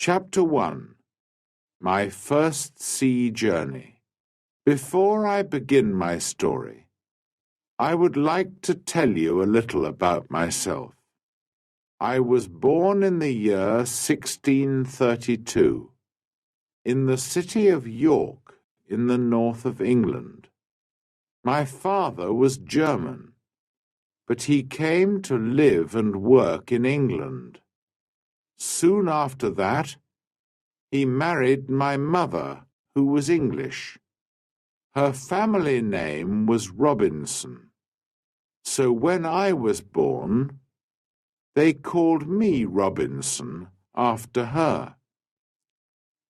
Chapter 1. My First Sea Journey. Before I begin my story, I would like to tell you a little about myself. I was born in the year 1632, in the city of York, in the north of England. My father was German, but he came to live and work in England. Soon after that, he married my mother, who was English. Her family name was Robinson. So when I was born, they called me Robinson after her.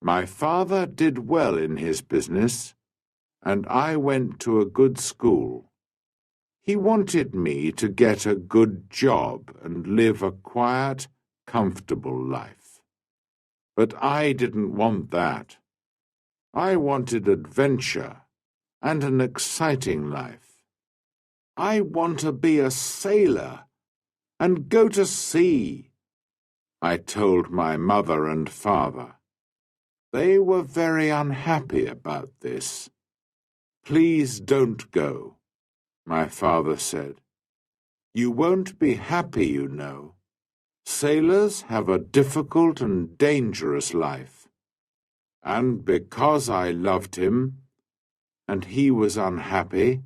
My father did well in his business, and I went to a good school. He wanted me to get a good job and live a quiet, comfortable life. But I didn't want that. I wanted adventure and an exciting life. I want to be a sailor and go to sea, I told my mother and father. They were very unhappy about this. Please don't go, my father said. You won't be happy, you know. Sailors have a difficult and dangerous life. And because I loved him, and he was unhappy,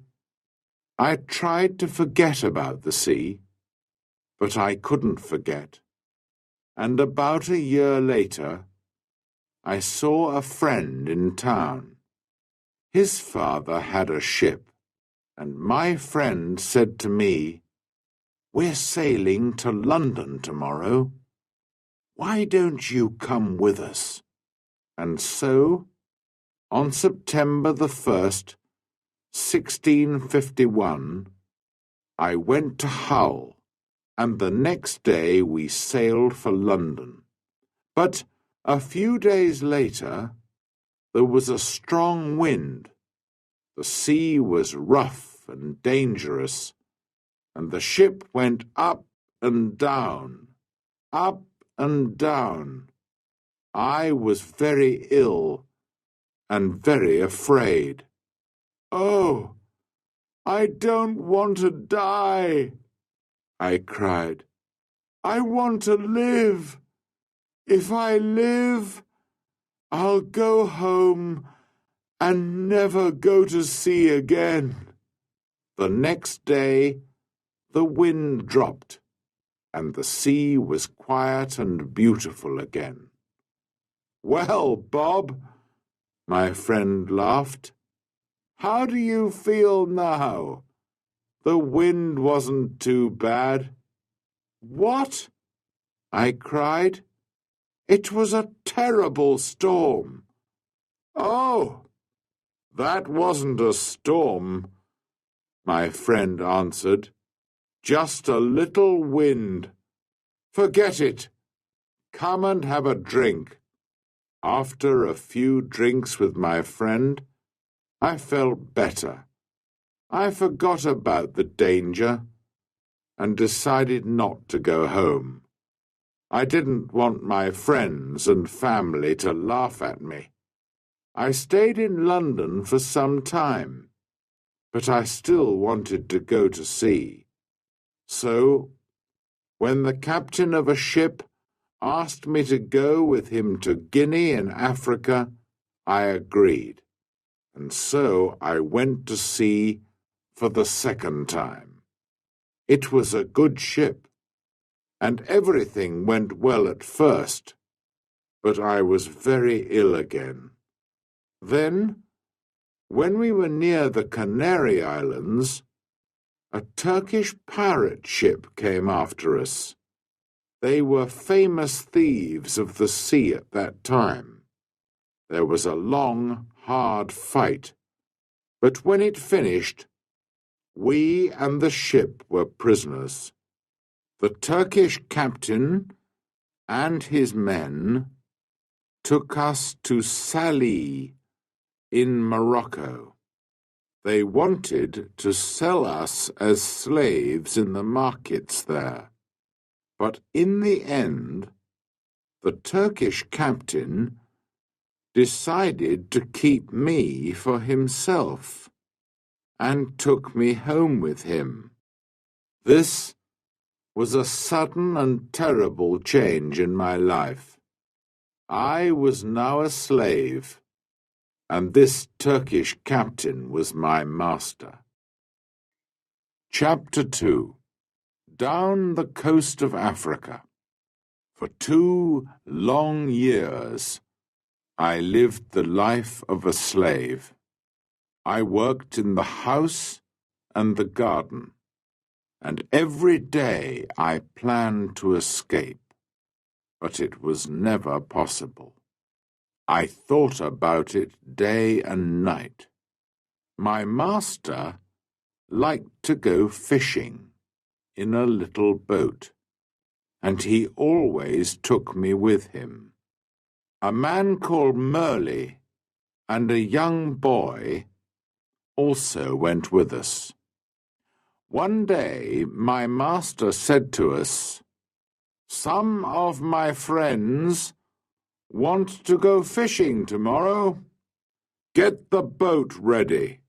I tried to forget about the sea, but I couldn't forget. And about a year later, I saw a friend in town. His father had a ship, and my friend said to me, "We're sailing to London tomorrow. Why don't you come with us?" And so, on September the 1st, 1651, I went to Hull, and the next day we sailed for London. But a few days later, there was a strong wind. The sea was rough and dangerous, and the ship went up and down, up and down. I was very ill and very afraid. "Oh, I don't want to die," I cried. "I want to live. If I live, I'll go home and never go to sea again." The next day, the wind dropped, and the sea was quiet and beautiful again. "Well, Bob," my friend laughed, "how do you feel now? The wind wasn't too bad." "What?" I cried. "It was a terrible storm." "Oh, that wasn't a storm," my friend answered. "Just a little wind. Forget it. Come and have a drink." After a few drinks with my friend, I felt better. I forgot about the danger and decided not to go home. I didn't want my friends and family to laugh at me. I stayed in London for some time, but I still wanted to go to sea. So, when the captain of a ship asked me to go with him to Guinea in Africa, I agreed, and so I went to sea for the second time. It was a good ship, and everything went well at first, but I was very ill again. Then, when we were near the Canary Islands, a Turkish pirate ship came after us. They were famous thieves of the sea at that time. There was a long, hard fight, but when it finished, we and the ship were prisoners. The Turkish captain and his men took us to Salé in Morocco. They wanted to sell us as slaves in the markets there. But in the end, The Turkish captain decided to keep me for himself and took me home with him. This was a sudden and terrible change in my life. I was now a slave, and this Turkish captain was my master. Chapter 2. Down the coast of Africa. For 2 long years, I lived the life of a slave. I worked in the house and the garden, and every day I planned to escape, but it was never possible. I thought about it day and night. My master liked to go fishing in a little boat, and he always took me with him. A man called Merle and a young boy also went with us. One day my master said to us, "Some of my friends want to go fishing tomorrow. Get the boat ready."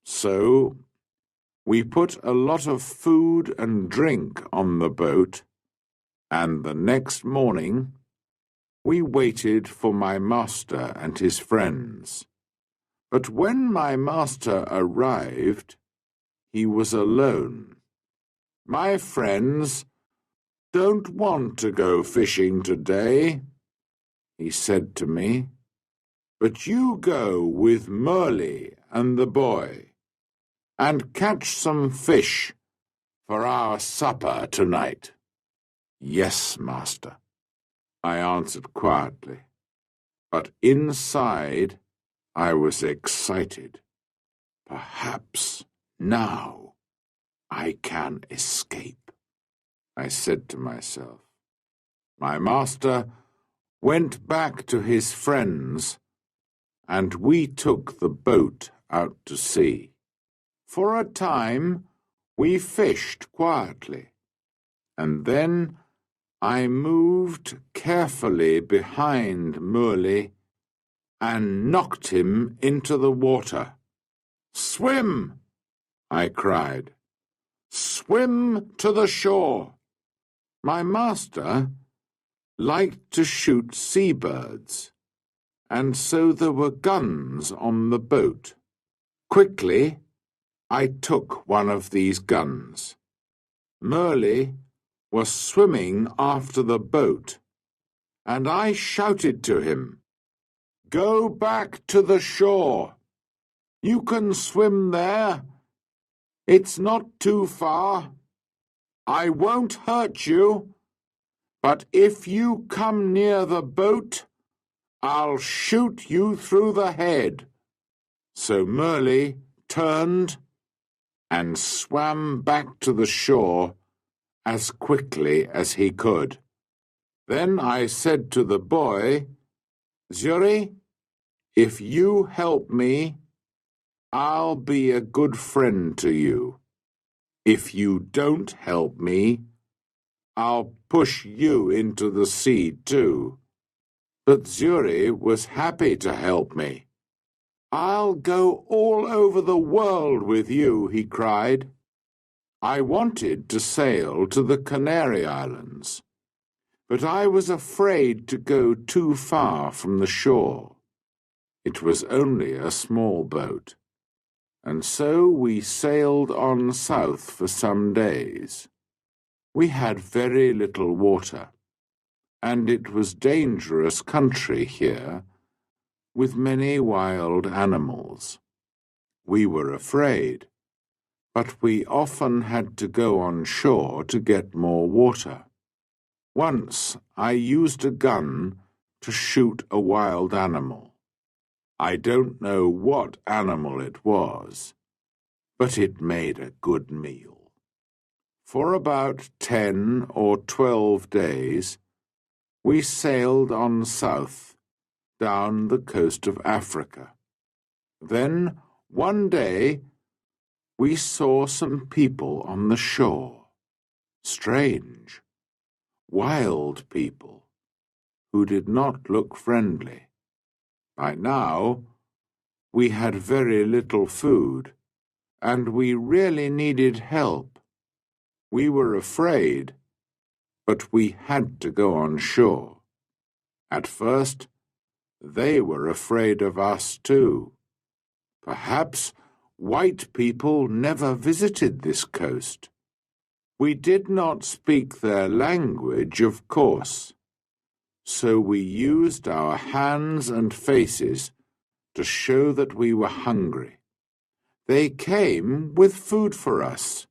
So we put a lot of food and drink on the boat, and the next morning we waited for my master and his friends. But when my master arrived, he was alone. "My friends don't want to go fishing today," he said to me, "but you go with Merle and the boy, and catch some fish for our supper tonight." "Yes, master," I answered quietly, but inside I was excited. Perhaps now I can escape, I said to myself. My master went back to his friends, and we took the boat out to sea. For a time we fished quietly, and then I moved carefully behind Merle and knocked him into the water. "Swim!" I cried. "Swim to the shore!" My master liked to shoot seabirds, and so there were guns on the boat. Quickly, I took one of these guns. Merle was swimming after the boat, and I shouted to him, "Go back to the shore. You can swim there. It's not too far. I won't hurt you, but if you come near the boat, I'll shoot you through the head." So Merle turned and swam back to the shore as quickly as he could. Then I said to the boy, "Zuri, if you help me, I'll be a good friend to you. If you don't help me, I'll push you into the sea too." But Zuri was happy to help me. "I'll go all over the world with you," he cried. I wanted to sail to the Canary Islands, but I was afraid to go too far from the shore. It was only a small boat, and so we sailed on south for some days. We had very little water, and it was dangerous country here, with many wild animals. We were afraid, but we often had to go on shore to get more water. Once I used a gun to shoot a wild animal. I don't know what animal it was, but it made a good meal. For about 10 or 12 days, we sailed on south, down the coast of Africa. Then, one day, we saw some people on the shore. Strange, wild people. who did not look friendly. By now, we had very little food, and we really needed help. We were afraid, but we had to go on shore. At first, they were afraid of us too. Perhaps white people never visited this coast. We did not speak their language, of course, so we used our hands and faces to show that we were hungry. They came with food for us,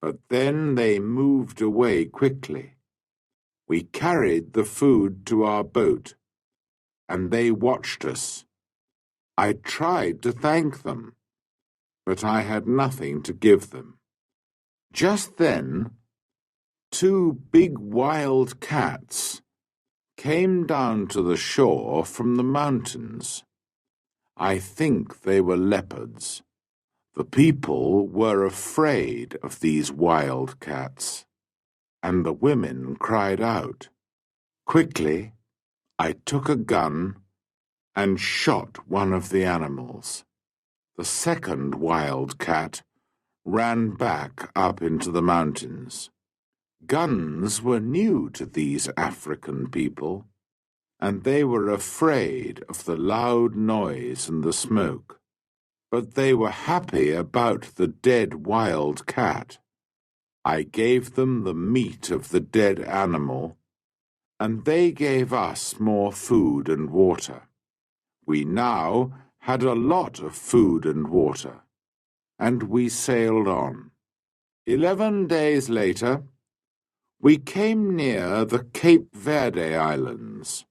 but then they moved away quickly. We carried the food to our boat, and they watched us. I tried to thank them, but I had nothing to give them. Just then, 2 big wild cats came down to the shore from the mountains. I think they were leopards. The people were afraid of these wild cats, and the women cried out. Quickly, I took a gun and shot one of the animals. The second wild cat ran back up into the mountains. Guns were new to these African people, and they were afraid of the loud noise and the smoke. But they were happy about the dead wild cat. I gave them the meat of the dead animal, and they gave us more food and water. We now had a lot of food and water, and we sailed on. 11 days later, we came near the Cape Verde Islands.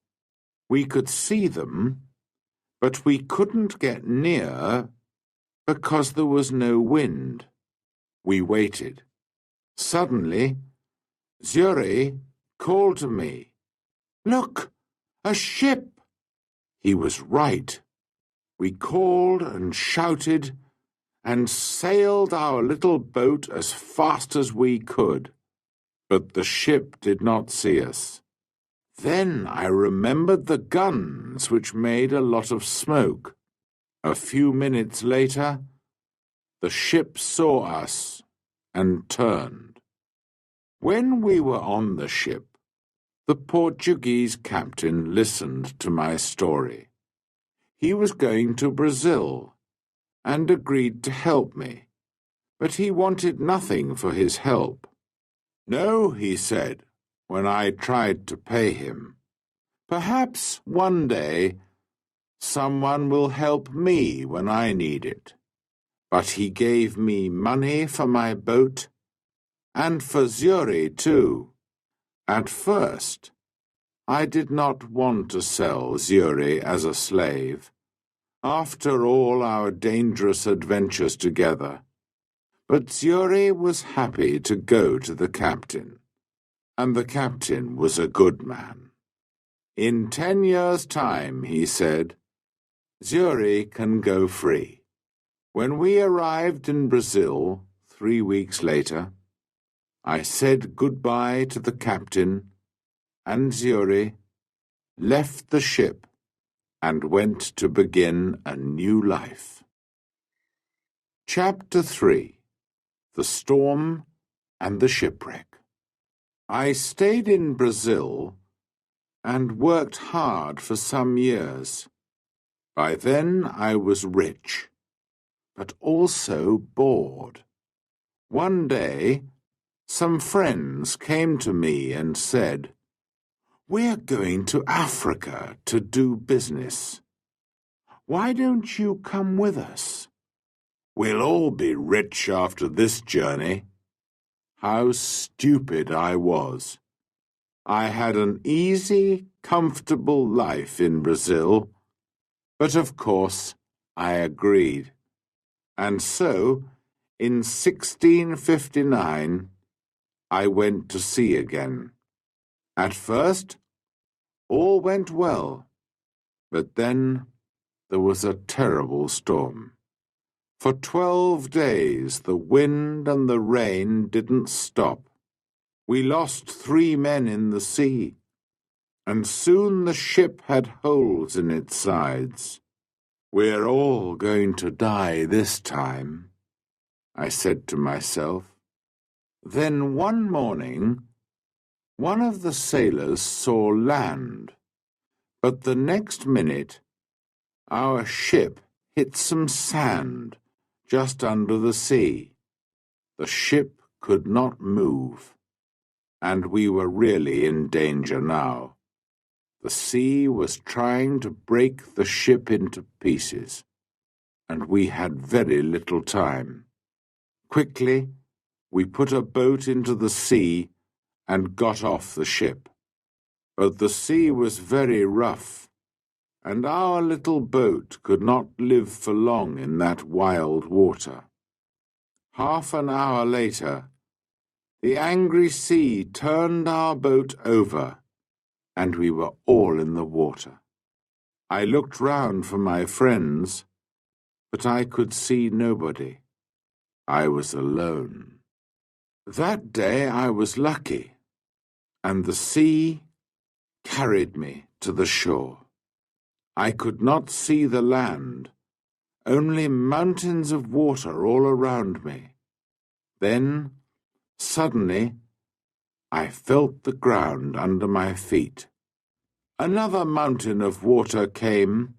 We could see them, but we couldn't get near because there was no wind. We waited. Suddenly, Zuri called to me, "Look, a ship!" He was right. We called and shouted and sailed our little boat as fast as we could. But the ship did not see us. Then I remembered the guns, which made a lot of smoke. A few minutes later, the ship saw us and turned. When we were on the ship, the Portuguese captain listened to my story. He was going to Brazil and agreed to help me, but he wanted nothing for his help. "No," he said, when I tried to pay him. "Perhaps one day someone will help me when I need it." But he gave me money for my boat and for Zuri too. At first, I did not want to sell Zuri as a slave, after all our dangerous adventures together. But Zuri was happy to go to the captain, and the captain was a good man. "In 10 years' time," he said, "Zuri can go free." When we arrived in Brazil 3 weeks later, I said goodbye to the captain, and Zuri left the ship and went to begin a new life. Chapter 3: The Storm and the Shipwreck. I stayed in Brazil and worked hard for some years. By then I was rich, but also bored. One day, some friends came to me and said, "We're going to Africa to do business. Why don't you come with us? We'll all be rich after this journey." How stupid I was. I had an easy, comfortable life in Brazil, but of course I agreed. And so, in 1659, I went to sea again. At first, all went well, but then there was a terrible storm. For 12 days the wind and the rain didn't stop. We lost 3 men in the sea, and soon the ship had holes in its sides. "We're all going to die this time," I said to myself. Then one morning, one of the sailors saw land, but the next minute our ship hit some sand just under the sea. The ship could not move, and we were really in danger now. The sea was trying to break the ship into pieces, and we had very little time. Quickly, we put a boat into the sea and got off the ship. But the sea was very rough, and our little boat could not live for long in that wild water. Half an hour later, the angry sea turned our boat over, and we were all in the water. I looked round for my friends, but I could see nobody. I was alone. That day I was lucky, and the sea carried me to the shore. I could not see the land, only mountains of water all around me. Then, suddenly, I felt the ground under my feet. Another mountain of water came,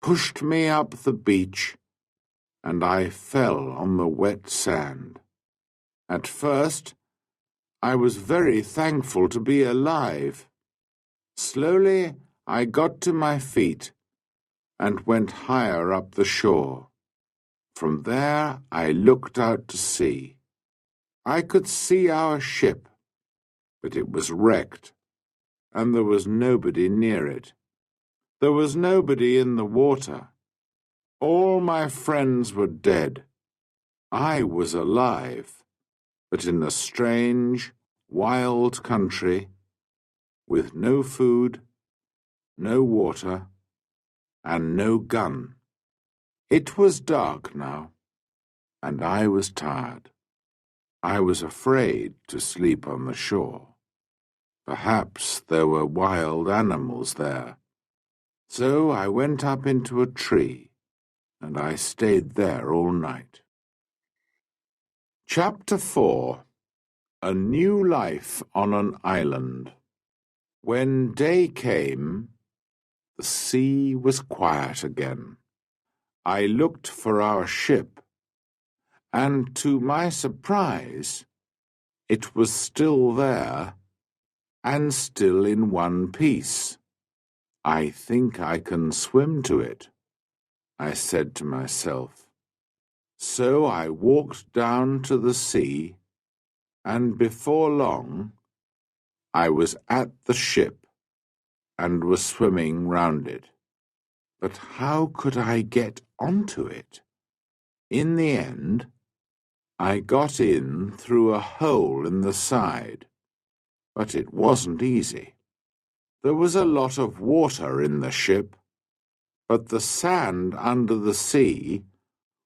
pushed me up the beach, and I fell on the wet sand. At first, I was very thankful to be alive. Slowly, I got to my feet and went higher up the shore. From there, I looked out to sea. I could see our ship, but it was wrecked, and there was nobody near it. There was nobody in the water. All my friends were dead. I was alive, but in a strange, wild country, with no food, no water, and no gun. It was dark now, and I was tired. I was afraid to sleep on the shore. Perhaps there were wild animals there. So I went up into a tree, and I stayed there all night. Chapter 4. A New Life on an Island. When day came, the sea was quiet again. I looked for our ship, and to my surprise, it was still there, and still in one piece. "I think I can swim to it," I said to myself. So I walked down to the sea, and before long I was at the ship and was swimming round it. But how could I get onto it? In the end, I got in through a hole in the side, but it wasn't easy. There was a lot of water in the ship, but the sand under the sea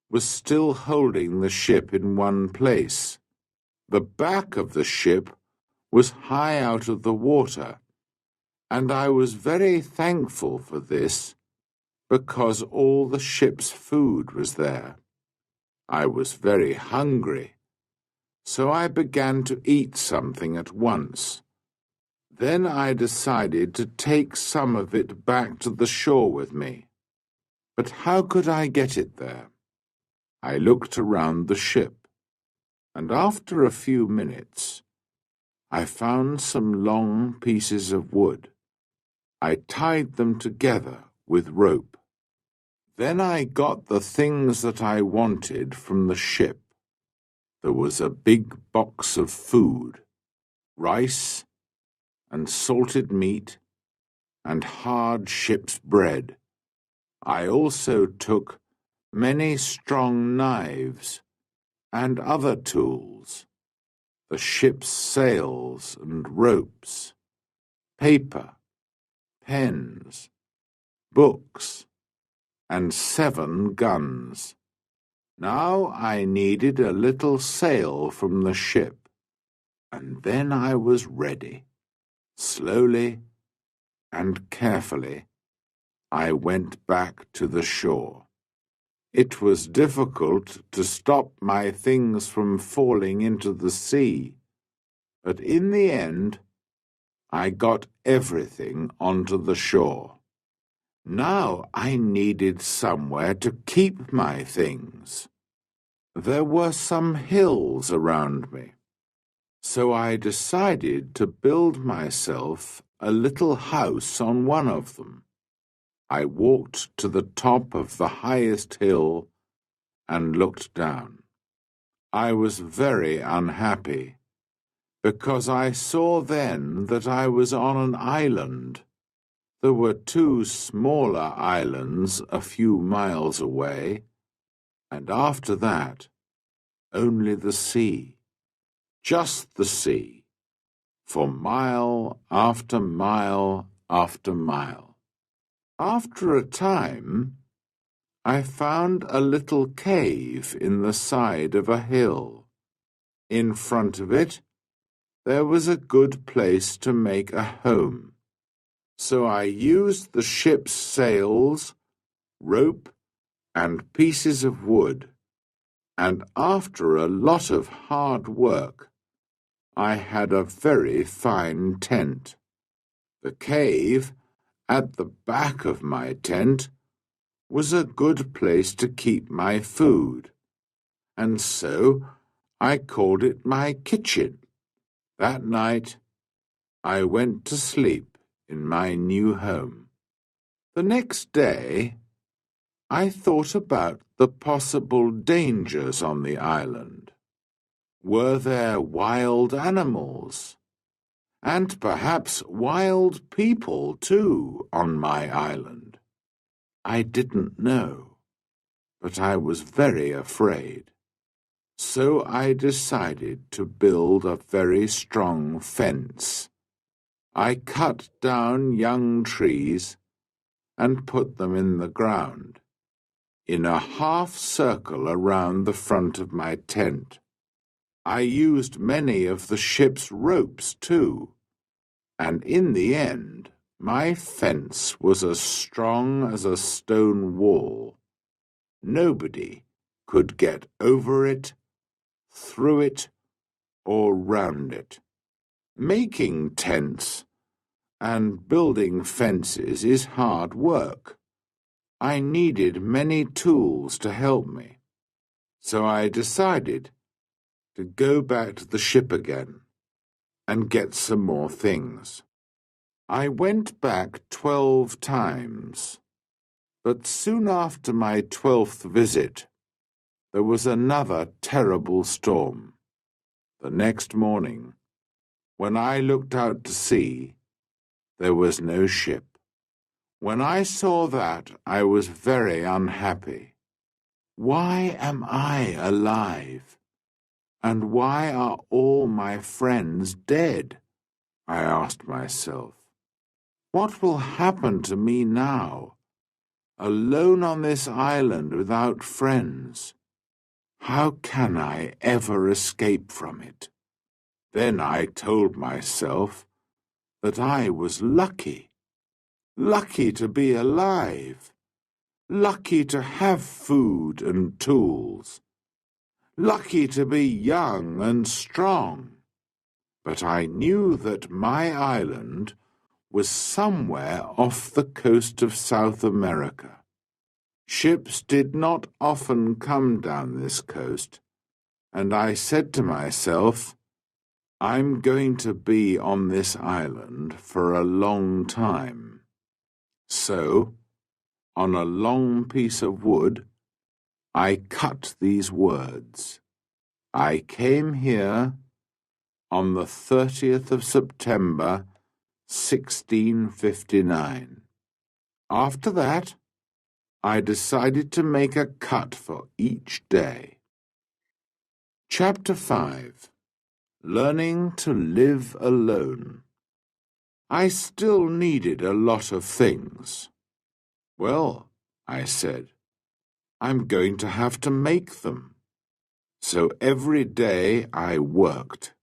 was still holding the ship in one place. The back of the ship was high out of the water, and I was very thankful for this, because all the ship's food was there. I was very hungry, so I began to eat something at once. Then I decided to take some of it back to the shore with me. But how could I get it there? I looked around the ship, and after a few minutes, I found some long pieces of wood. I tied them together with rope. Then I got the things that I wanted from the ship. There was a big box of food, rice and salted meat and hard ship's bread. I also took many strong knives and other tools, the ship's sails and ropes, paper, pens, books, and 7 guns. Now I needed a little sail from the ship, and then I was ready. Slowly and carefully I went back to the shore. It was difficult to stop my things from falling into the sea, but in the end I got everything onto the shore. Now I needed somewhere to keep my things. There were some hills around me, so I decided to build myself a little house on one of them. I walked to the top of the highest hill and looked down. I was very unhappy, because I saw then that I was on an island. There were two smaller islands a few miles away, and after that, only the sea. Just the sea, for mile after mile after mile. After a time, I found a little cave in the side of a hill. In front of it, there was a good place to make a home. So I used the ship's sails, rope, and pieces of wood, and after a lot of hard work, I had a very fine tent. The cave, at the back of my tent, was a good place to keep my food, and so I called it my kitchen. That night, I went to sleep in my new home. The next day, I thought about the possible dangers on the island. Were there wild animals? And perhaps wild people, too, on my island? I didn't know, but I was very afraid. So I decided to build a very strong fence. I cut down young trees and put them in the ground, in a half circle around the front of my tent. I used many of the ship's ropes, too, and in the end, my fence was as strong as a stone wall. Nobody could get over it, through it, or round it. Making tents and building fences is hard work. I needed many tools to help me, so I decided to go back to the ship again and get some more things. I went back 12 times, but soon after my 12th visit, there was another terrible storm. The next morning, when I looked out to sea, there was no ship. When I saw that, I was very unhappy. Why am I alive? And why are all my friends dead? I asked myself. What will happen to me now, alone on this island without friends? How can I ever escape from it? Then I told myself that I was lucky. Lucky to be alive. Lucky to have food and tools. Lucky to be young and strong. But I knew that my island was somewhere off the coast of South America. Ships did not often come down this coast, and I said to myself, I'm going to be on this island for a long time. So, on a long piece of wood, I cut these words. I came here on the 30th of September, 1659. After that, I decided to make a cut for each day. Chapter 5. Learning to Live Alone. I still needed a lot of things. Well, I said, I'm going to have to make them. So every day I worked.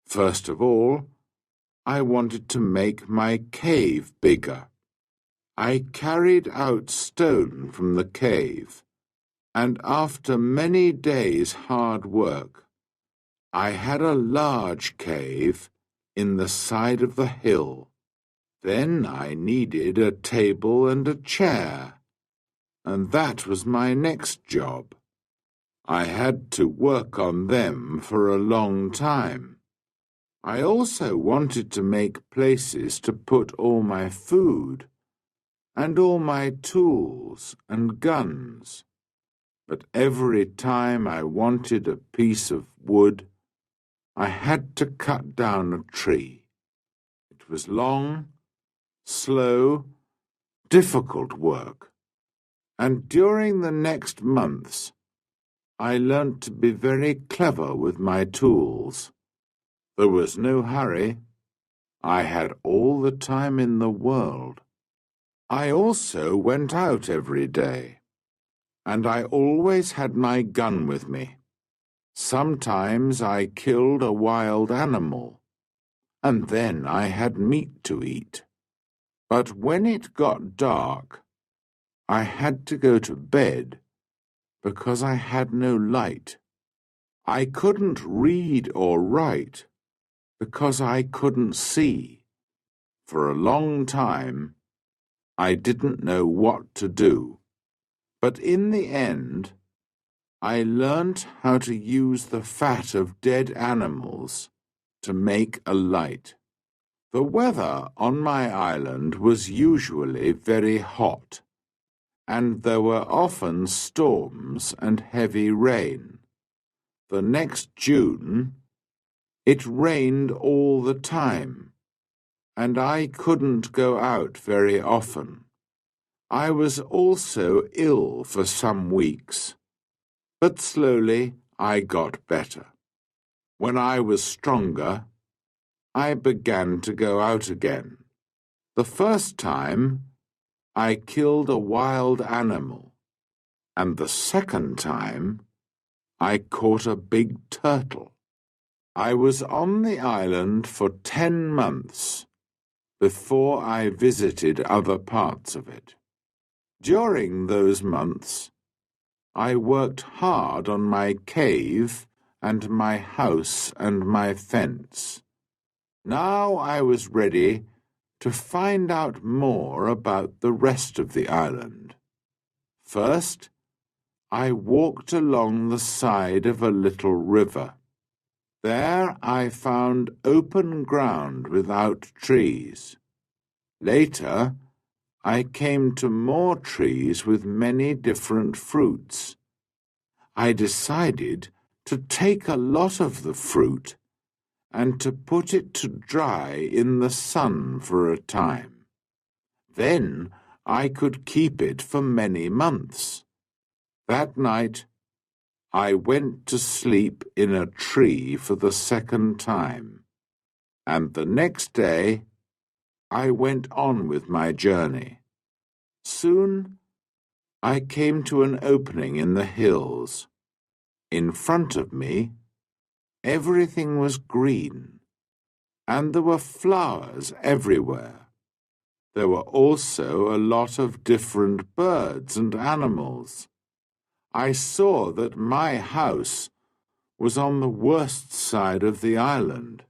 First of all, I wanted to make my cave bigger. I carried out stone from the cave, and after many days' hard work, I had a large cave in the side of the hill. Then I needed a table and a chair, and that was my next job. I had to work on them for a long time. I also wanted to make places to put all my food and all my tools and guns. But every time I wanted a piece of wood, I had to cut down a tree. It was long, slow, difficult work, and during the next months I learnt to be very clever with my tools. There was no hurry. I had all the time in the world. I also went out every day, and I always had my gun with me. Sometimes I killed a wild animal, and then I had meat to eat. But when it got dark, I had to go to bed because I had no light. I couldn't read or write because I couldn't see. For a long time, I didn't know what to do. But in the end, I learnt how to use the fat of dead animals to make a light. The weather on my island was usually very hot, and there were often storms and heavy rain. The next June, it rained all the time, and I couldn't go out very often. I was also ill for some weeks, but slowly I got better. When I was stronger, I began to go out again. The first time, I killed a wild animal, and the second time, I caught a big turtle. I was on the island for 10 months before I visited other parts of it. During those months, I worked hard on my cave and my house and my fence. Now I was ready to find out more about the rest of the island. First, I walked along the side of a little river. There I found open ground without trees. Later, I came to more trees with many different fruits. I decided to take a lot of the fruit and to put it to dry in the sun for a time. Then I could keep it for many months. That night, I went to sleep in a tree for the second time, and the next day I went on with my journey. Soon I came to an opening in the hills. In front of me, everything was green, and there were flowers everywhere. There were also a lot of different birds and animals. I saw that my house was on the worst side of the island,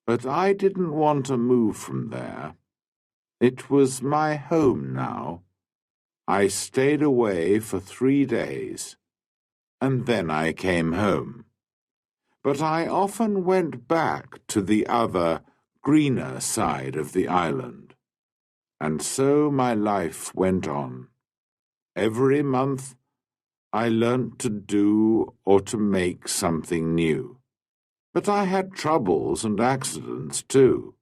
but I didn't want to move from there. It was my home now. I stayed away for 3 days, and then I came home. But I often went back to the other, greener side of the island, and so my life went on. Every month, I learnt to do or to make something new. But I had troubles and accidents too.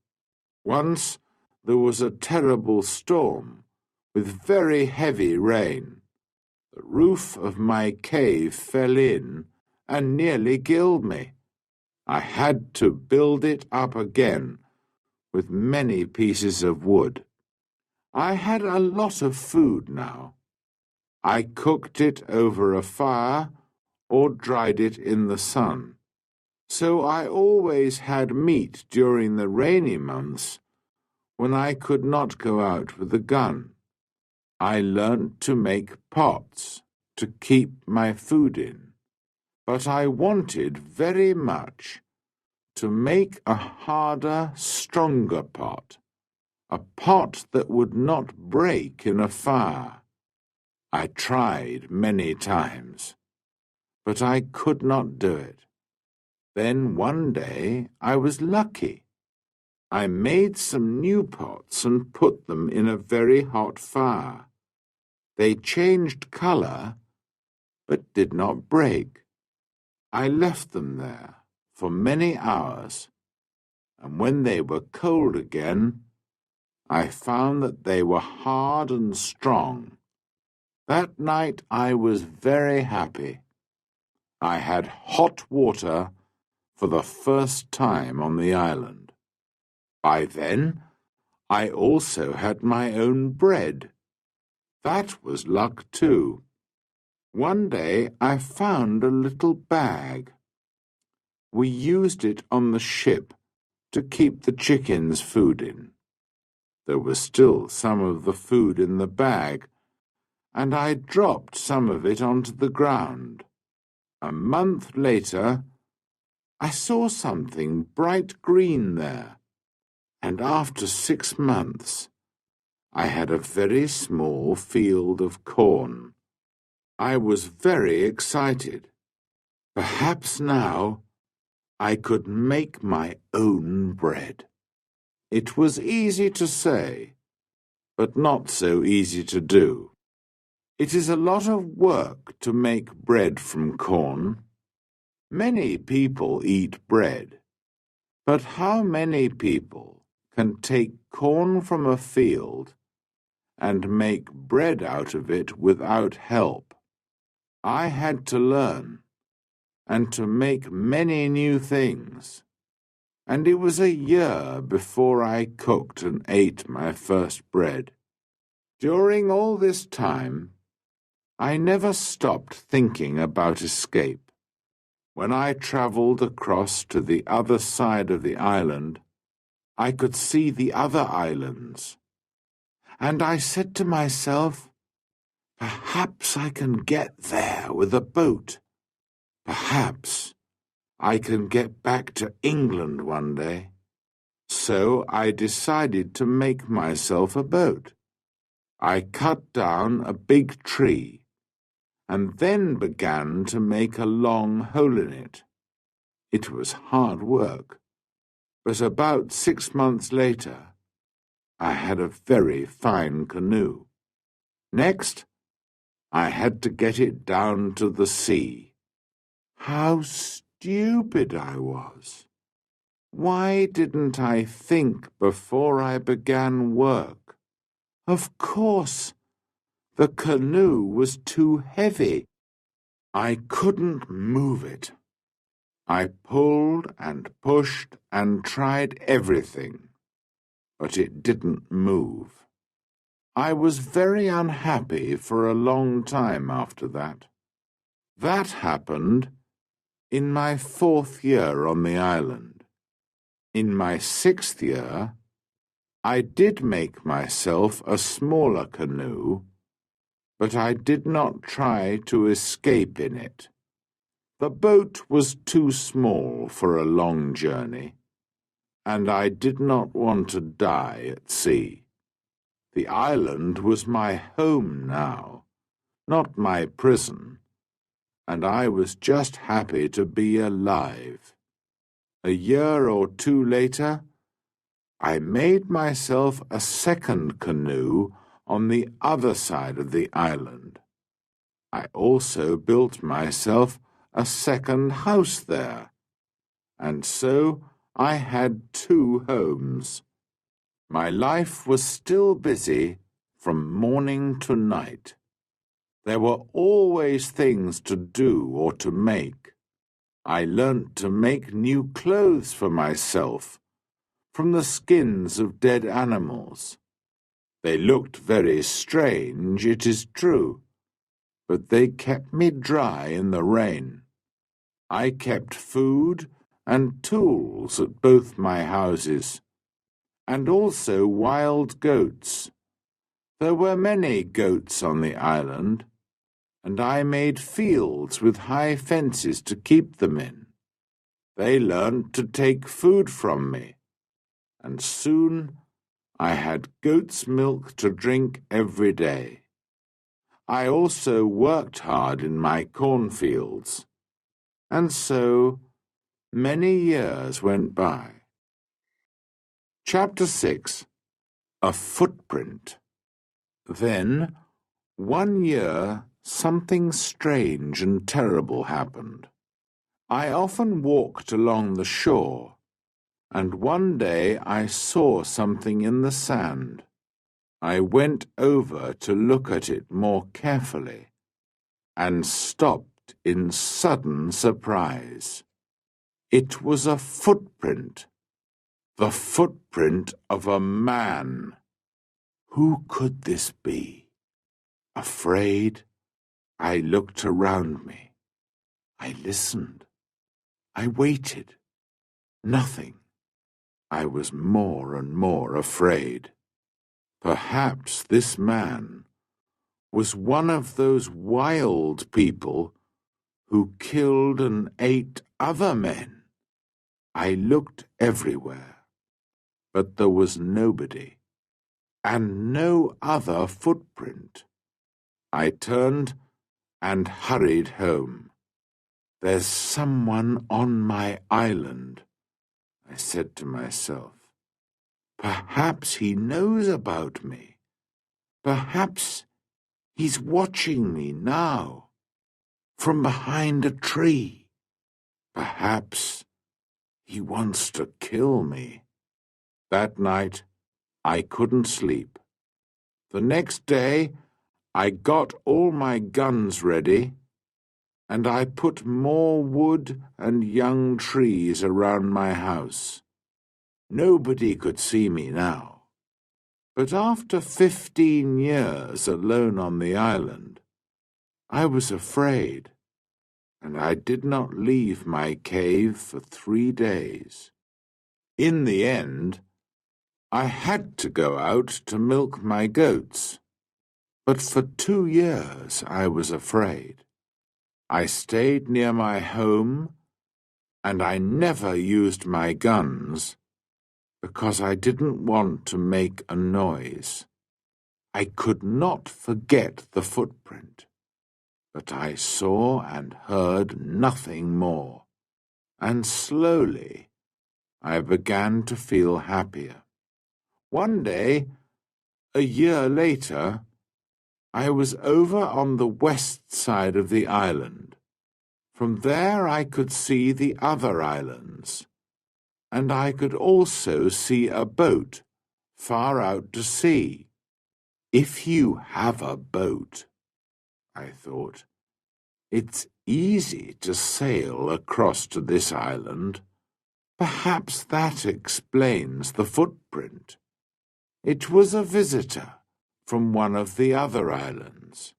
Once there was a terrible storm with very heavy rain. The roof of my cave fell in and nearly killed me. I had to build it up again with many pieces of wood. I had a lot of food now. I cooked it over a fire or dried it in the sun. So I always had meat during the rainy months when I could not go out with a gun. I learnt to make pots to keep my food in, but I wanted very much to make a harder, stronger pot, a pot that would not break in a fire. I tried many times, but I could not do it. Then one day I was lucky. I made some new pots and put them in a very hot fire. They changed colour, but did not break. I left them there for many hours, and when they were cold again, I found that they were hard and strong. That night I was very happy. I had hot water for the first time on the island. By then, I also had my own bread. That was luck too. One day I found a little bag. We used it on the ship to keep the chickens' food in. There was still some of the food in the bag, and I dropped some of it onto the ground. A month later, I saw something bright green there, and after 6 months, I had a very small field of corn. I was very excited. Perhaps now I could make my own bread. It was easy to say, but not so easy to do. It is a lot of work to make bread from corn. Many people eat bread, but how many people can take corn from a field and make bread out of it without help? I had to learn and to make many new things, and it was a year before I cooked and ate my first bread. During all this time, I never stopped thinking about escape. When I travelled across to the other side of the island, I could see the other islands, and I said to myself, perhaps I can get there with a boat. Perhaps I can get back to England one day. So I decided to make myself a boat. I cut down a big tree and then began to make a long hole in it. It was hard work, but about 6 months later, I had a very fine canoe. Next, I had to get it down to the sea. How stupid I was! Why didn't I think before I began work? Of course, the canoe was too heavy. I couldn't move it. I pulled and pushed and tried everything, but it didn't move. I was very unhappy for a long time after that. That happened in my 4th year on the island. In my 6th year, I did make myself a smaller canoe, but I did not try to escape in it. The boat was too small for a long journey, and I did not want to die at sea. The island was my home now, not my prison, and I was just happy to be alive. A year or 2 later, I made myself a second canoe on the other side of the island. I also built myself a second house there, and so I had 2 homes. My life was still busy from morning to night. There were always things to do or to make. I learnt to make new clothes for myself from the skins of dead animals. They looked very strange, it is true, but they kept me dry in the rain. I kept food and tools at both my houses, and also wild goats. There were many goats on the island, and I made fields with high fences to keep them in. They learned to take food from me, and soon I had goat's milk to drink every day. I also worked hard in my cornfields, and so many years went by. Chapter 6. A Footprint. Then, one year, something strange and terrible happened. I often walked along the shore, and one day I saw something in the sand. I went over to look at it more carefully, and stopped in sudden surprise. It was a footprint, the footprint of a man. Who could this be? Afraid, I looked around me. I listened. I waited. Nothing. I was more and more afraid. Perhaps this man was one of those wild people who killed and ate other men. I looked everywhere, but there was nobody, and no other footprint. I turned and hurried home. There's someone on my island, I said to myself. Perhaps he knows about me. Perhaps he's watching me now, from behind a tree. Perhaps he wants to kill me. That night, I couldn't sleep. The next day, I got all my guns ready, and I put more wood and young trees around my house. Nobody could see me now. But after 15 years alone on the island, I was afraid, and I did not leave my cave for 3 days. In the end, I had to go out to milk my goats, but for 2 years I was afraid. I stayed near my home, and I never used my guns because I didn't want to make a noise. I could not forget the footprint, but I saw and heard nothing more, and slowly I began to feel happier. One day, a year later, I was over on the west side of the island. From there I could see the other islands, and I could also see a boat far out to sea. If you have a boat, I thought, it's easy to sail across to this island. Perhaps that explains the footprint. It was a visitor from one of the other islands.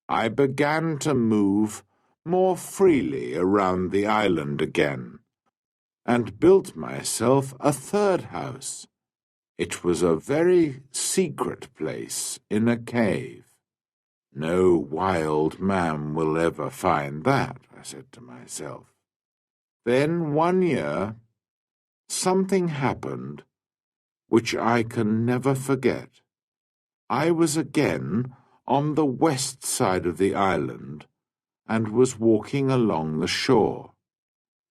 I began to move more freely around the island again, and built myself a third house. It was a very secret place in a cave. No wild man will ever find that, I said to myself. Then one year, something happened which I can never forget. I was again on the west side of the island and was walking along the shore.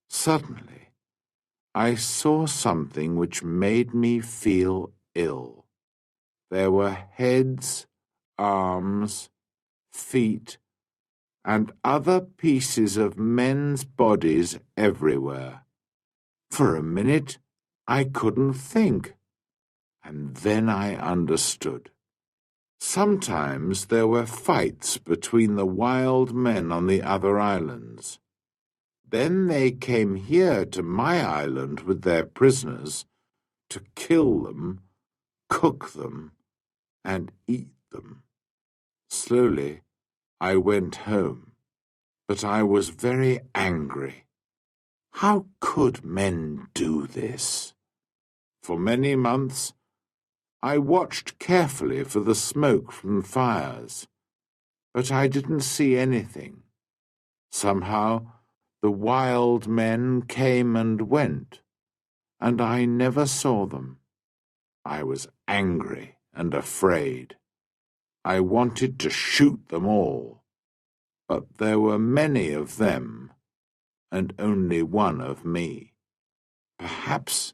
Suddenly, I saw something which made me feel ill. There were heads, arms, feet, and other pieces of men's bodies everywhere. For a minute, I couldn't think, and then I understood. Sometimes there were fights between the wild men on the other islands. Then they came here to my island with their prisoners to kill them, cook them, and eat them. Slowly, I went home, but I was very angry. How could men do this? For many months, I watched carefully for the smoke from fires, but I didn't see anything. Somehow, the wild men came and went, and I never saw them. I was angry and afraid. I wanted to shoot them all, but there were many of them, and only one of me. Perhaps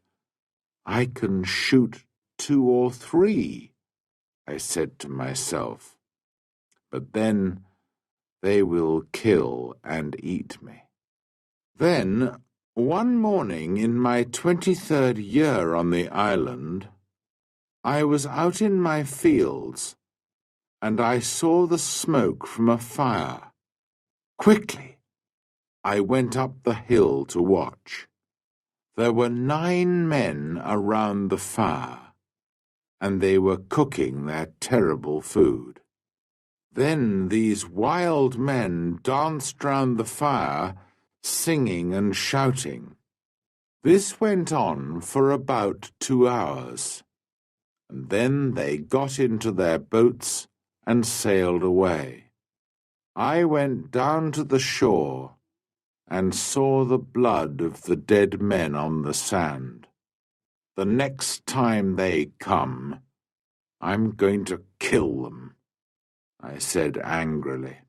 I can shoot 2 or 3, I said to myself, but then they will kill and eat me. Then, one morning in my 23rd year on the island, I was out in my fields, and I saw the smoke from a fire. Quickly, I went up the hill to watch. There were 9 men around the fire, and they were cooking their terrible food. Then these wild men danced round the fire, singing and shouting. This went on for about 2 hours, and then they got into their boats and sailed away. I went down to the shore and saw the blood of the dead men on the sand. The next time they come, I'm going to kill them, I said angrily.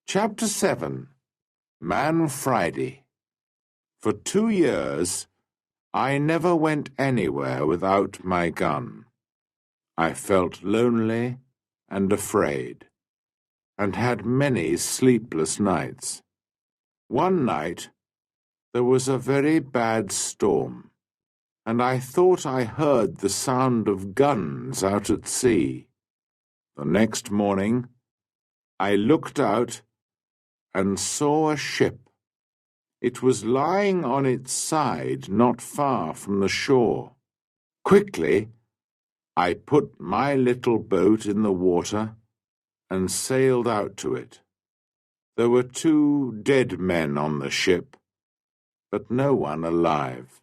Chapter 7. Man Friday. For 2 years, I never went anywhere without my gun. I felt lonely and afraid, and had many sleepless nights. One night, there was a very bad storm, and I thought I heard the sound of guns out at sea. The next morning, I looked out and saw a ship. It was lying on its side not far from the shore. Quickly, I put my little boat in the water and sailed out to it. There were 2 dead men on the ship, but no one alive.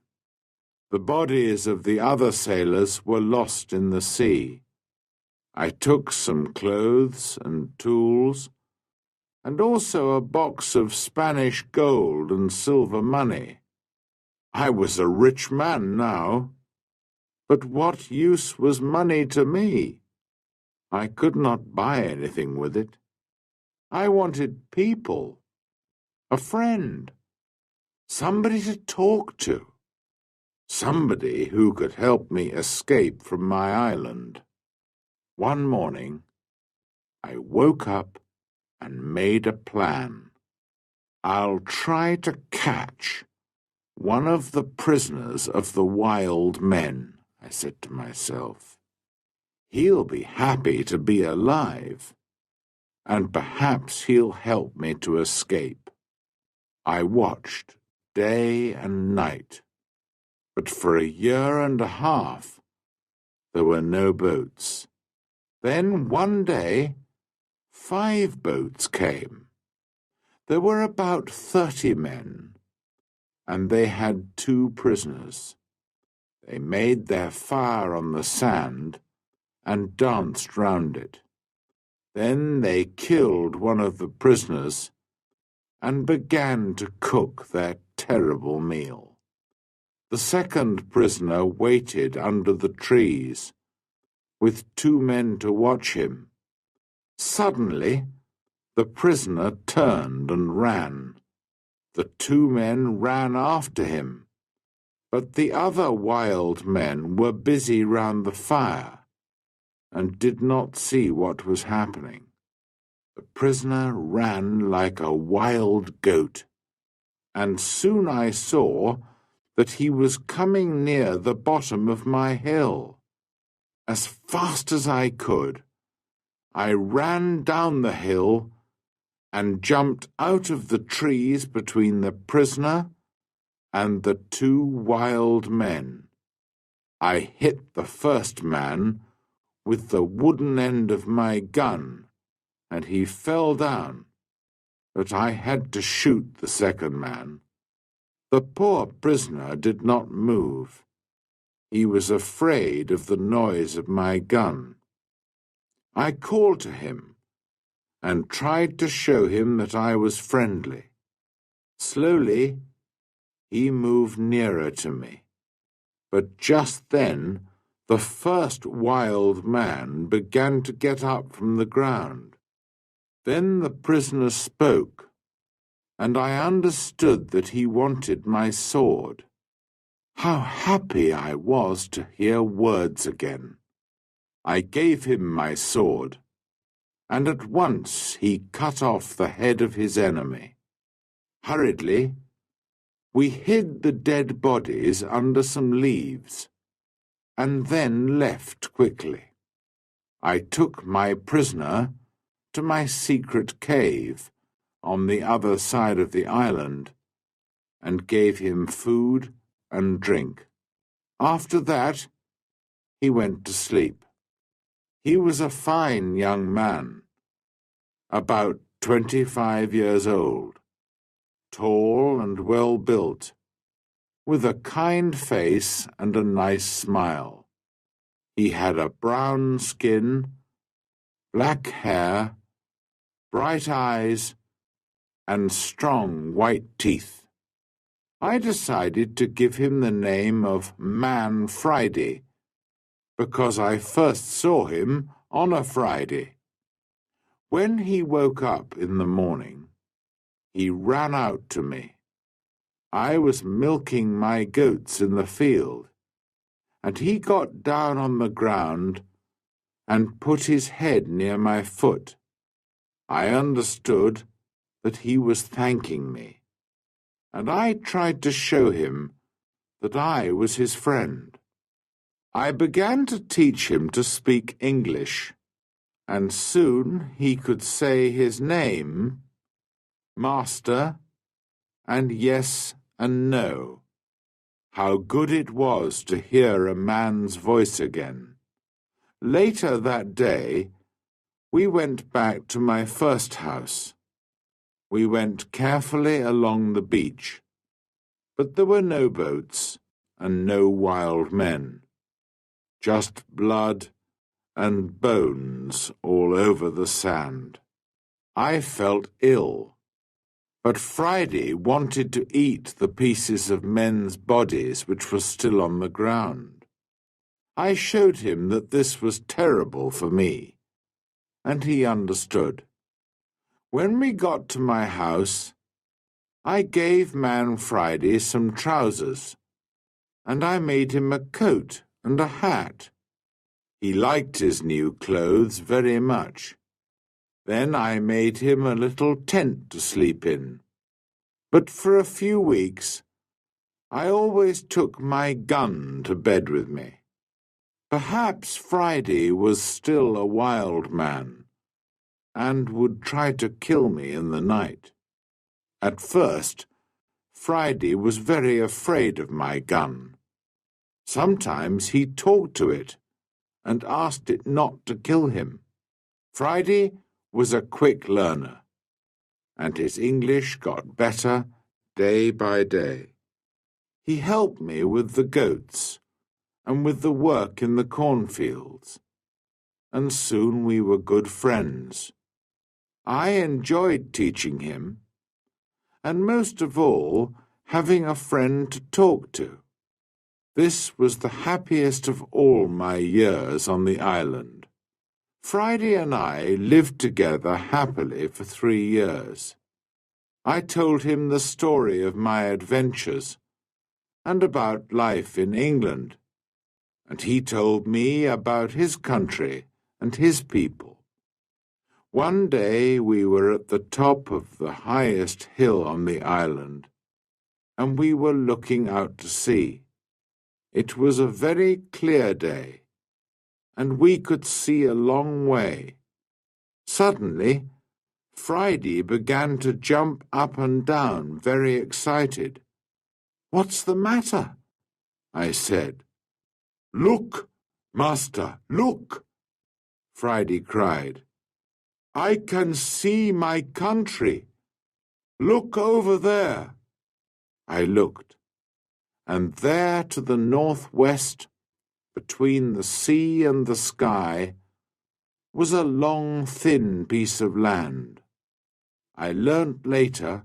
The bodies of the other sailors were lost in the sea. I took some clothes and tools, and also a box of Spanish gold and silver money. I was a rich man now, but what use was money to me? I could not buy anything with it. I wanted people, a friend, somebody to talk to, somebody who could help me escape from my island. One morning, I woke up and made a plan. I'll try to catch one of the prisoners of the wild men, I said to myself. He'll be happy to be alive, and perhaps he'll help me to escape. I watched day and night, but for 1.5 years there were no boats. Then one day 5 boats came. There were about 30 men, and they had 2 prisoners. They made their fire on the sand and danced round it. Then they killed one of the prisoners and began to cook their terrible meal. The second prisoner waited under the trees, with 2 men to watch him. Suddenly, the prisoner turned and ran. The 2 men ran after him, but the other wild men were busy round the fire and did not see what was happening. The prisoner ran like a wild goat, and soon I saw that he was coming near the bottom of my hill. As fast as I could, I ran down the hill and jumped out of the trees between the prisoner and the 2 wild men. I hit the first man with the wooden end of my gun, and he fell down, but I had to shoot the second man. The poor prisoner did not move. He was afraid of the noise of my gun. I called to him and tried to show him that I was friendly. Slowly, he moved nearer to me. But just then, the first wild man began to get up from the ground. Then the prisoner spoke, and I understood that he wanted my sword. How happy I was to hear words again. I gave him my sword, and at once he cut off the head of his enemy. Hurriedly, we hid the dead bodies under some leaves, and then left quickly. I took my prisoner to my secret cave on the other side of the island, and gave him food and drink. After that, he went to sleep. He was a fine young man, about 25 years old, tall and well-built, with a kind face and a nice smile. He had a brown skin, black hair, bright eyes, and strong white teeth. I decided to give him the name of Man Friday, because I first saw him on a Friday. When he woke up in the morning, he ran out to me. I was milking my goats in the field, and he got down on the ground and put his head near my foot. I understood that he was thanking me, and I tried to show him that I was his friend. I began to teach him to speak English, and soon he could say his name, Master, and yes and no. How good it was to hear a man's voice again. Later that day, we went back to my first house. We went carefully along the beach, but there were no boats and no wild men, just blood and bones all over the sand. I felt ill, but Friday wanted to eat the pieces of men's bodies which were still on the ground. I showed him that this was terrible for me, and he understood. When we got to my house, I gave Man Friday some trousers, and I made him a coat and a hat. He liked his new clothes very much. Then I made him a little tent to sleep in. But for a few weeks, I always took my gun to bed with me. Perhaps Friday was still a wild man, and would try to kill me in the night. At first, Friday was very afraid of my gun. Sometimes he talked to it and asked it not to kill him. Friday was a quick learner, and his English got better day by day. He helped me with the goats and with the work in the cornfields, and soon we were good friends. I enjoyed teaching him, and most of all, having a friend to talk to. This was the happiest of all my years on the island. Friday and I lived together happily for 3 years. I told him the story of my adventures and about life in England, and he told me about his country and his people. One day we were at the top of the highest hill on the island, and we were looking out to sea. It was a very clear day, and we could see a long way. Suddenly, Friday began to jump up and down, very excited. "What's the matter?" I said. "Look, Master, look!" Friday cried. "I can see my country. Look over there." I looked, and there to the northwest, between the sea and the sky, was a long, thin piece of land. I learnt later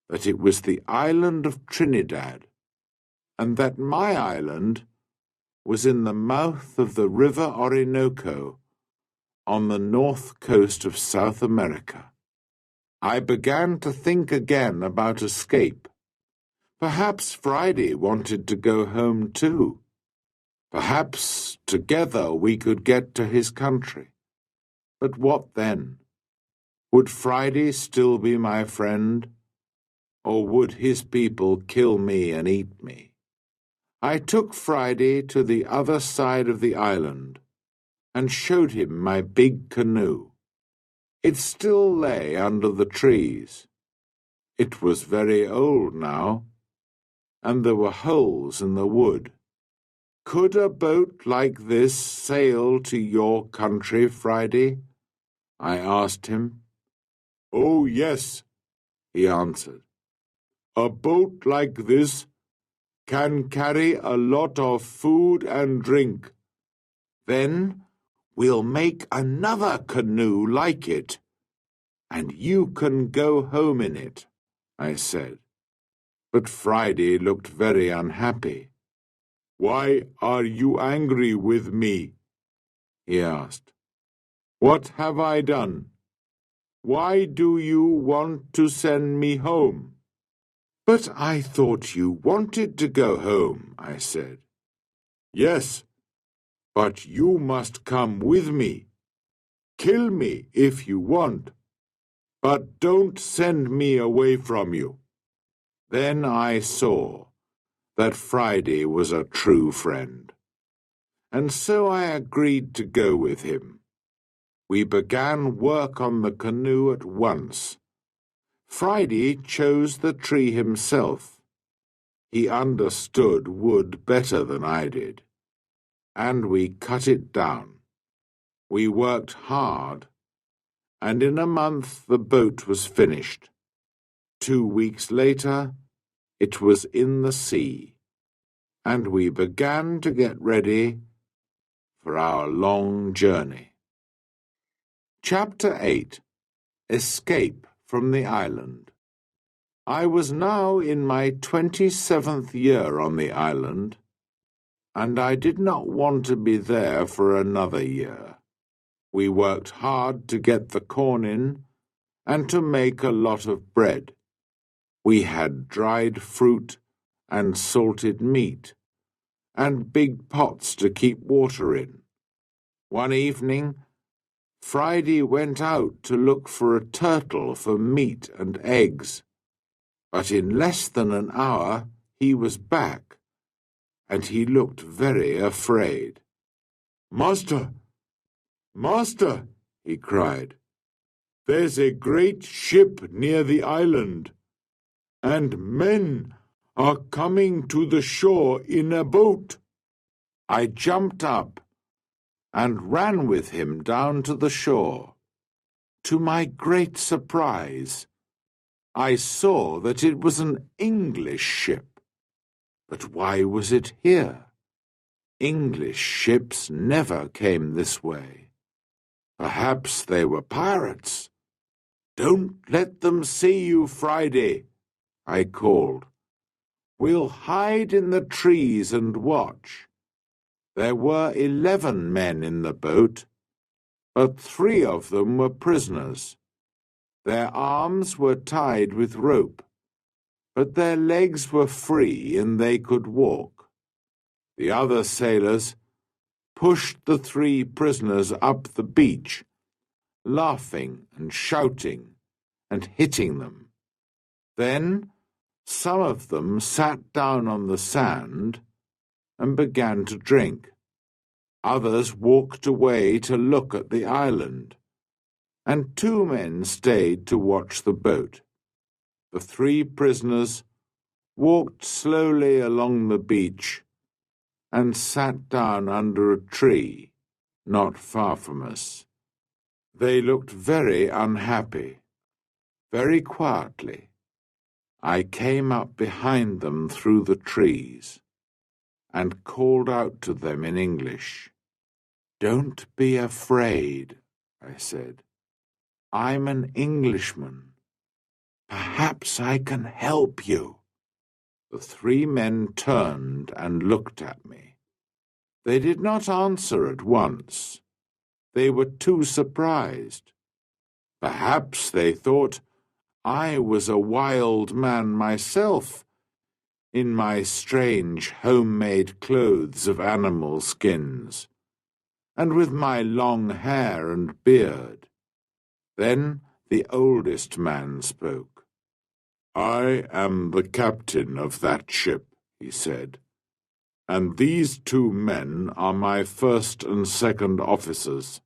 that it was the island of Trinidad, and that my island was in the mouth of the river Orinoco on the north coast of South America. I began to think again about escape. Perhaps Friday wanted to go home too. Perhaps together we could get to his country. But what then? Would Friday still be my friend? Or would his people kill me and eat me? I took Friday to the other side of the island and showed him my big canoe. It still lay under the trees. It was very old now, and there were holes in the wood. Could a boat like this sail to your country, Friday? I asked him. Oh, yes, he answered. A boat like this can carry a lot of food and drink. Then we'll make another canoe like it, and you can go home in it, I said. But Friday looked very unhappy. Why are you angry with me? He asked. What have I done? Why do you want to send me home? But I thought you wanted to go home, I said. Yes, but you must come with me. Kill me if you want, but don't send me away from you. Then I saw that Friday was a true friend, and so I agreed to go with him. We began work on the canoe at once. Friday chose the tree himself. He understood wood better than I did, and we cut it down. We worked hard, and in a month the boat was finished. 2 weeks later, it was in the sea, and we began to get ready for our long journey. Chapter 8. Escape from the Island. I was now in my 27th year on the island, and I did not want to be there for another year. We worked hard to get the corn in and to make a lot of bread. We had dried fruit and salted meat, and big pots to keep water in. One evening, Friday went out to look for a turtle for meat and eggs, but in less than an hour he was back, and he looked very afraid. Master! Master! He cried. There's a great ship near the island, and men are coming to the shore in a boat. I jumped up and ran with him down to the shore. To my great surprise, I saw that it was an English ship. But why was it here? English ships never came this way. Perhaps they were pirates. Don't let them see you, Friday, I called. We'll hide in the trees and watch. There were 11 men in the boat, but 3 of them were prisoners. Their arms were tied with rope, but their legs were free and they could walk. The other sailors pushed the 3 prisoners up the beach, laughing and shouting and hitting them. Then some of them sat down on the sand and began to drink. Others walked away to look at the island, and 2 men stayed to watch the boat. The 3 prisoners walked slowly along the beach and sat down under a tree not far from us. They looked very unhappy, very quietly. I came up behind them through the trees and called out to them in English. "Don't be afraid," I said. "I'm an Englishman. Perhaps I can help you." The three men turned and looked at me. They did not answer at once. They were too surprised. Perhaps they thought I was a wild man myself, in my strange homemade clothes of animal skins, and with my long hair and beard. Then the oldest man spoke. "I am the captain of that ship," he said, "and these two men are my first and second officers.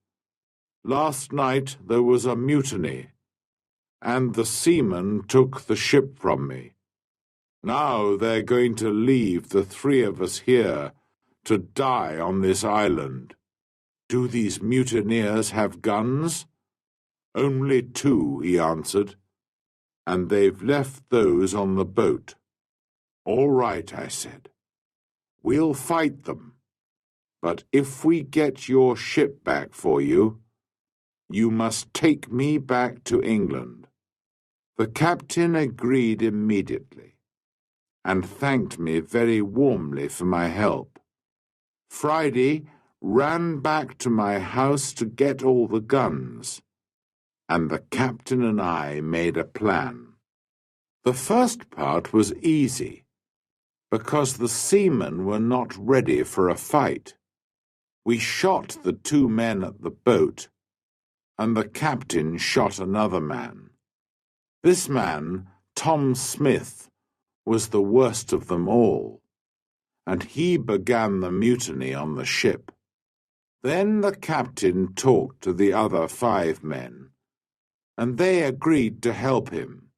Last night there was a mutiny, and the seamen took the ship from me. Now they're going to leave the three of us here to die on this island. Do these mutineers have guns?" "Only two," he answered, "and they've left those on the boat." "All right," I said. "We'll fight them. But if we get your ship back for you, you must take me back to England." The captain agreed immediately and thanked me very warmly for my help. Friday ran back to my house to get all the guns, and the captain and I made a plan. The first part was easy, because the seamen were not ready for a fight. We shot the two men at the boat, and the captain shot another man. This man, Tom Smith, was the worst of them all, and he began the mutiny on the ship. Then the captain talked to the other 5 men, and they agreed to help him.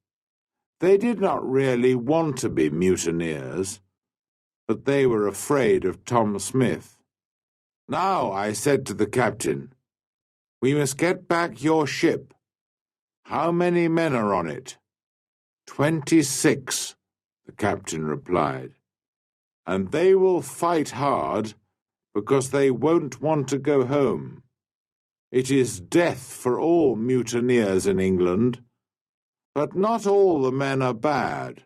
They did not really want to be mutineers, but they were afraid of Tom Smith. "Now," I said to the captain, "we must get back your ship. How many men are on it?" 26, the captain replied, "and they will fight hard because they won't want to go home. It is death for all mutineers in England, but not all the men are bad.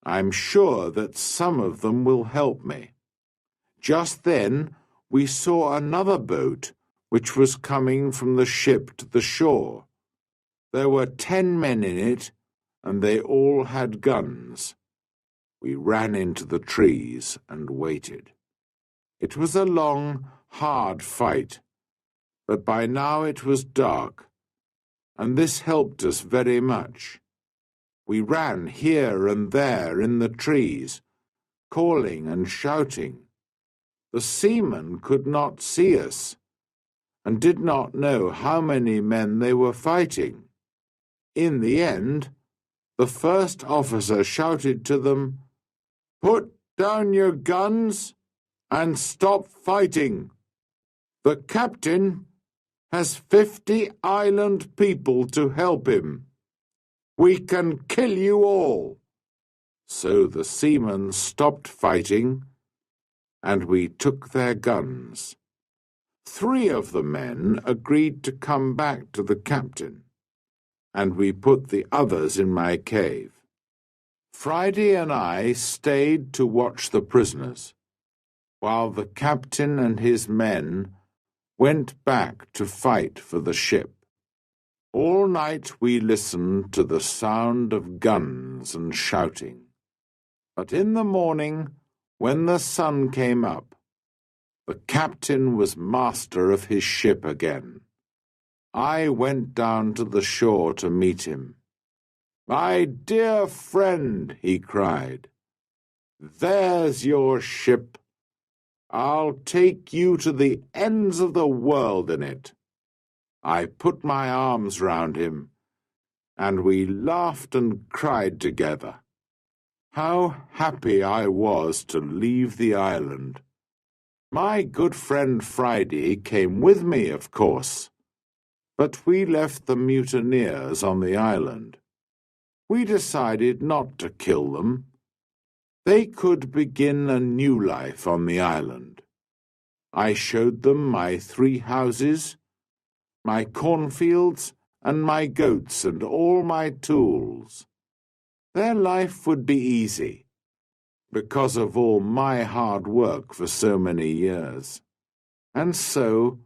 I'm sure that some of them will help me." Just then we saw another boat which was coming from the ship to the shore. There were 10 men in it, and they all had guns. We ran into the trees and waited. It was a long, hard fight, but by now it was dark, and this helped us very much. We ran here and there in the trees, calling and shouting. The seamen could not see us, and did not know how many men they were fighting. In the end, the first officer shouted to them, "Put down your guns and stop fighting. The captain has 50 island people to help him. We can kill you all." So the seamen stopped fighting, and we took their guns. 3 of the men agreed to come back to the captain, and we put the others in my cave. Friday and I stayed to watch the prisoners, while the captain and his men went back to fight for the ship. All night we listened to the sound of guns and shouting. But in the morning, when the sun came up, the captain was master of his ship again. I went down to the shore to meet him. "My dear friend," he cried, "there's your ship. I'll take you to the ends of the world in it." I put my arms round him, and we laughed and cried together. How happy I was to leave the island. My good friend Friday came with me, of course, but we left the mutineers on the island. We decided not to kill them. They could begin a new life on the island. I showed them my 3 houses, my cornfields, and my goats and all my tools. Their life would be easy, because of all my hard work for so many years. And so,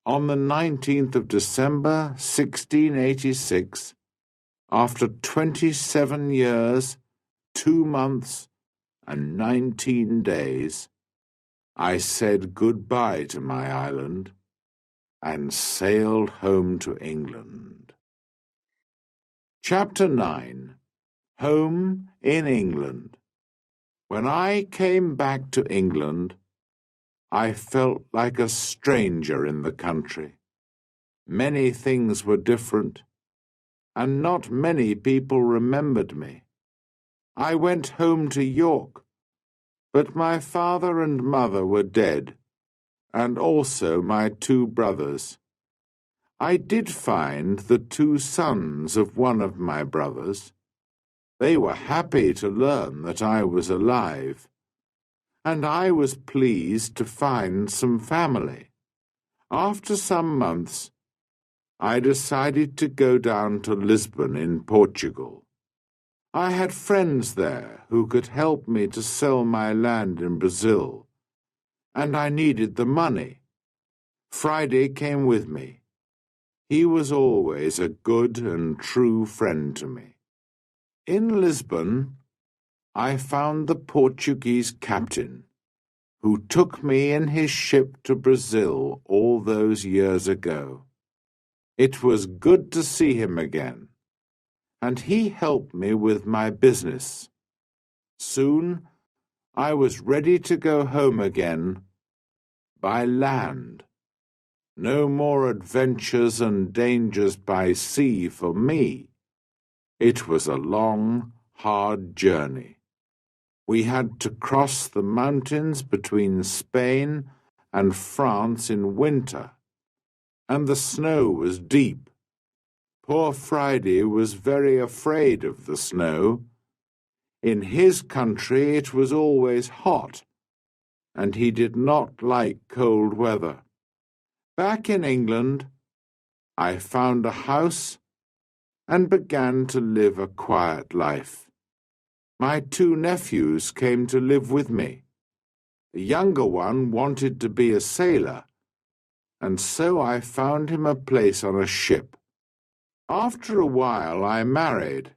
on the 19th of December, 1686, after 27 years, 2 months, and 19 days, I said goodbye to my island and sailed home to England. Chapter 9. Home in England. When I came back to England, I felt like a stranger in the country. Many things were different, and not many people remembered me. I went home to York, but my father and mother were dead, and also my 2 brothers. I did find the 2 sons of one of my brothers. They were happy to learn that I was alive, and I was pleased to find some family. After some months, I decided to go down to Lisbon in Portugal. I had friends there who could help me to sell my land in Brazil, and I needed the money. Friday came with me. He was always a good and true friend to me. In Lisbon, I found the Portuguese captain, who took me in his ship to Brazil all those years ago. It was good to see him again, and he helped me with my business. Soon, I was ready to go home again by land. No more adventures and dangers by sea for me. It was a long, hard journey. We had to cross the mountains between Spain and France in winter, and the snow was deep. Poor Friday was very afraid of the snow. In his country it was always hot, and he did not like cold weather. Back in England, I found a house and began to live a quiet life. My 2 nephews came to live with me. The younger one wanted to be a sailor, and so I found him a place on a ship. After a while I married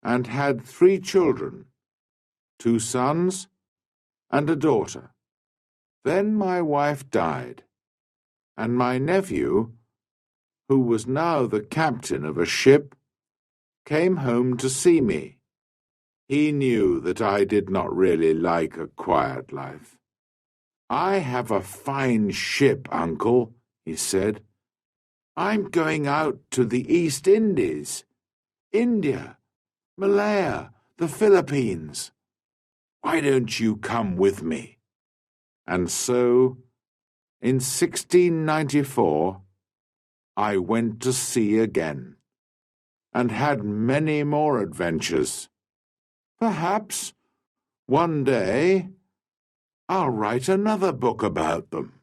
and had 3 children, 2 sons and a daughter. Then my wife died, and my nephew, who was now the captain of a ship, came home to see me. He knew that I did not really like a quiet life. "I have a fine ship, Uncle," he said. "I'm going out to the East Indies, India, Malaya, the Philippines. Why don't you come with me?" And so, in 1694, I went to sea again, and had many more adventures. Perhaps, one day, I'll write another book about them.